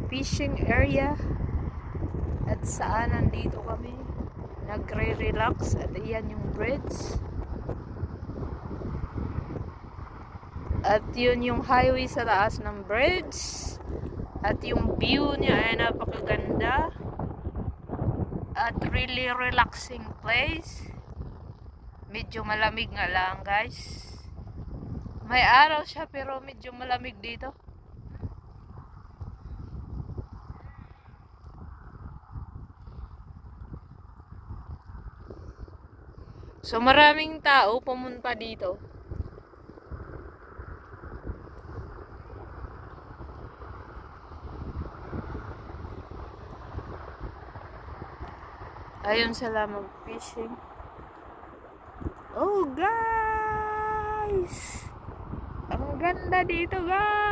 fishing area. At saan nandito kami nagre-relax. At iyan yung bridge. At yun yung highway sa taas ng bridge. At yung view niya ay napakaganda. At really relaxing place. Medyo malamig nga lang, guys. May araw siya pero medyo malamig dito. So maraming tao pumunta dito. Ayun sila mag-fishing. Oh guys! Ang ganda dito guys!